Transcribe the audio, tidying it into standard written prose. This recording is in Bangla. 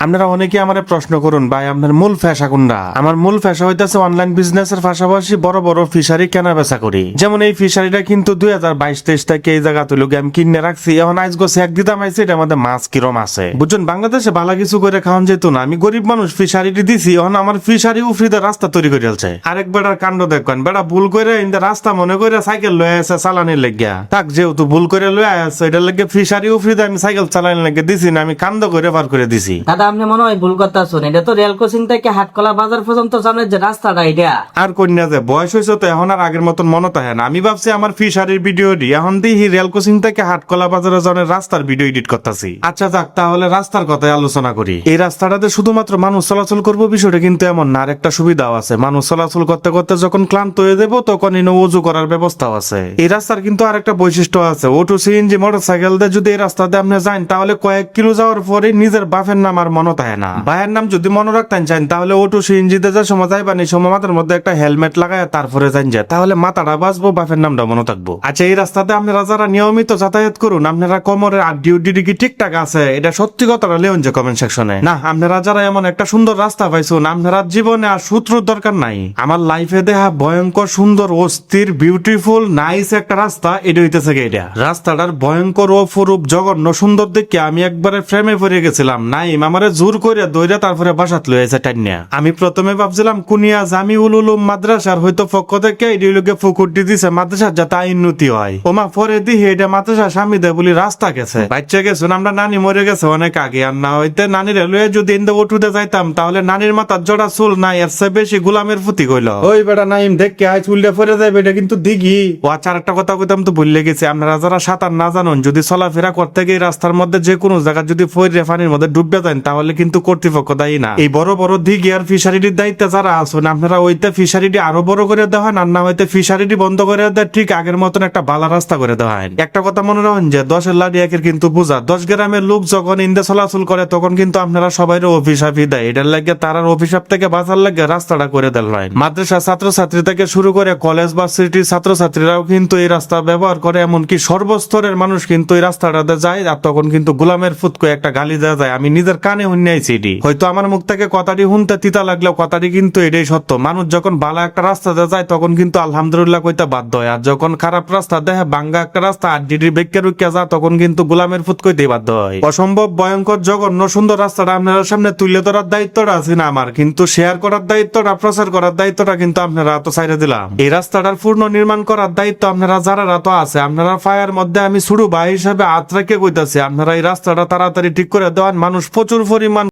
আপনারা অনেকে আমারে প্রশ্ন করুন ভাই আপনার মূল পেশা কোনটা? আমার মূল পেশা হইতাছে অনলাইন বিজনেসের পাশাপাশি বড় বড় ফিশারি কেনা বেচা করি। যেমন এই ফিশারিটা কিন্তু 2022-23 থেকে এই জায়গা তুই আমি কিনে রাখছি। এখন আজ গোছে এক দিতাম আইছে, এটা আমাদের মাছ কিরম আছে বুঝছেন। বাংলাদেশে ভালো কিছু করে খাওয়ান যেত না, আমি গরিব মানুষ ফিশারিটি দিছি। এখন আমার ফিশারি উফরিতে রাস্তা তৈরি করে ফেলছে। আরেক বেড়ার কাণ্ড দেখবেন, বেড়া ভুল করে ইন্দা রাস্তা মনে করে সাইকেল লয়ে আসে চালানির লেগিয়া। তাক যেহেতু ভুল করে লয়ে আসছে, এটার লেগে ফিশারি উফরিতে আমি সাইকেল চালানির লেগে দিছি না, আমি কান্দ করে পার করে দিছি। দাদা আপনি মনে হয় ভুল কথা শুন, এটা তো রেল ক্রসিং থেকে হাটকলা বাজার পর্যন্ত সামনের যে রাস্তাটা এটা। আর কন্যা যে বয়স হয়েছে তো এখন আর আগের মতন মনে থাকে না। আমি ভাবছি আমার ফিশারির ভিডিও এখন দিই রেল ক্রসিং থেকে হাটকলা বাজারে যাওয়ার রাস্তার ভিডিও এডিট করতেছি। আচ্ছা যাক, তাহলে রাস্তার কথাই আলোচনা করি। এই রাস্তাটাতে শুধুমাত্র মানুষ চলাচল করবো বিষয়টা কিন্তু এমন না, আর একটা সুবিধাও আছে। মানুষ চলাচল করতে করতে যখন ক্লান্ত হয়ে যাবো তখন ইনো উজু করার ব্যবস্থাও আছে। এই রাস্তার কিন্তু আর একটা বৈশিষ্ট্য আছে, অটো সিএনজি মোটরসাইকেল দিয়ে যদি এই রাস্তাতে আপনি যান তাহলে কয়েক কিলো যাওয়ার পরে নিজের বাপের নাম আর মনে থাকে না। ভাইয়ের নাম যদি মনে রাখতেন চান তাহলে অটো সিএনজিতে যে সময় যাইবেন এই সময় মাথার মধ্যে একটা হেলমেট লাগায় তারপরে যান যায়, তাহলে মাথাটা বাঁচবো, বাপের নামটা মনে থাকবো। আচ্ছা, এই রাস্তাতে আপনারা যারা নিয়মিত যাতায়াত করুন, আপনারা কোমরের আড্ডি উড্ডি কি ঠিকঠাক আছে? এটা সত্যি কথাটা লেন যে কমেন্ট সেকশনে। না, আপনারা যারা এমন একটা সুন্দর রাস্তা পাইছুন, আপনারা জীবনে আর সূত্রর দরকার নাই। আমার লাইফে দেখা ভয়ঙ্কর সুন্দর অস্থির বিউটিফুল নাইস একটা রাস্তা এটা হইতেছে এটা। রাস্তাটার ভয়ঙ্কর অপরূপ জঘন্য সুন্দর দেখে আমি একবারে ফ্রেমে পড়ে গেছিলাম। নাইম আমারে জোর করে দইরা তারপরে বাসাত লইছে টাইনিয়া। আমি প্রথমে ভাবছিলাম কুনিয়া জামিউল উলুম মাদ্রাসার হয়তো পক্ষ থেকে এডিলোকে ফুকুটি দিছে মাদ্রাসার যাতে উন্নতি হয়। ওমা পরে দিহি এটা মাদ্রাসা স্বামী দে বলি রাস্তা গেছে বাচ্চা গেছুন। আমরা নানি মরে গেছে অনেক আগে, আর না হইতে নানির লয়ে যদি ইন্দে উঠুতে যাইতাম তাহলে নানির মাথার জোড়া চুল নাই এর চেয়ে বেশি গোলামের ফুটি কইল। ওই বেটা নাইম দেখকে আই চুলটা পরে যাবে, এটা কিন্তু দিঘি। ও আচ্ছা, একটা কথা কইতাম তো ভুলে গেছি, আপনারা যারা সাঁতার না জানুন যদি চলাফেরা করতে গিয়ে রাস্তার মধ্যে যে কোনো জায়গা যদি ফইরে পানির মধ্যে ডুববে যান তাহলে কিন্তু কর্তৃপক্ষ দায়ী না। এই বড় বড় দিঘি আর ফিশারিটির দায়িত্বে যারা আছেন আপনারা ওইটা ফিশারিটি আরো বড় করে দেওয়া আর না হইতে ফিশারিটি বন্ধ করে দেয়, ঠিক আগের মতন একটা বালা রাস্তা করে দেওয়া হয়। একটা কথা মনে রাখেন যে 10-এর লাঠি একের কিন্তু বোঝা। 10 গ্রামের লোক যখন ইন্দে চলাচল করে তখন কিন্তু আপনারা সবাই অভিশাপই দেয়। এটার লাগে তারার অভিশাপ থেকে বাঁচার লাগে রাস্তাটা করে দেওয়া হয়। মাদ্রাসা ছাত্রছাত্রী থেকে শুরু করে কলেজ বা সিটির ছাত্রছাত্রীরাও কিন্তু এই রাস্তা ব্যবহার করে, এমনকি সর্বস্তরের মানুষ কিন্তু এই রাস্তাটাতে যায়। আর তখন কিন্তু গোলামের ফুটকো একটা গালি দেওয়া যায়, আমি নিজের কানে শুনিয়েছি। হয়তো আমার মুখ থেকে কথাটি শুনতে তিতা লাগলেও কথাটি কিন্তু এটাই সত্য। মানুষ যখন ভালো একটা রাস্তাতে যায় তখন কিন্তু আলহামদুলিল্লাহ কইতে বাধ্য হয়, আর যখন খারাপ রাস্তা দেখে ভাঙ্গা একটা রাস্তা আড্ডির বেক্কে রুক্কে যায় তখন কিন্তু গোলামের ফুট কইতেই বাধ্য হয়। অসম্ভব ভয়ঙ্কর জঘন্য সুন্দর রাস্তাটা আপনার সামনে তুলে ধরার দায়িত্বটা আছে না আমার, কিন্তু শেয়ার করার দায়িত্বটা প্রচার করার দায়িত্বটা কিন্তু আপনারা তো ছাইড়ে দিলাম। এই রাস্তাটার পূর্ণ নির্মাণ করার দায়িত্ব আপনারা যারা তো আছে, আপনারা ফায়ার মধ্যে আমি শুরু ভাই হিসাবে হাত রেখে কইতাছি আপনারা এই রাস্তাটা তাড়াতাড়ি ঠিক করে দেওয়ান। মানুষ প্রচুর পরিমাণ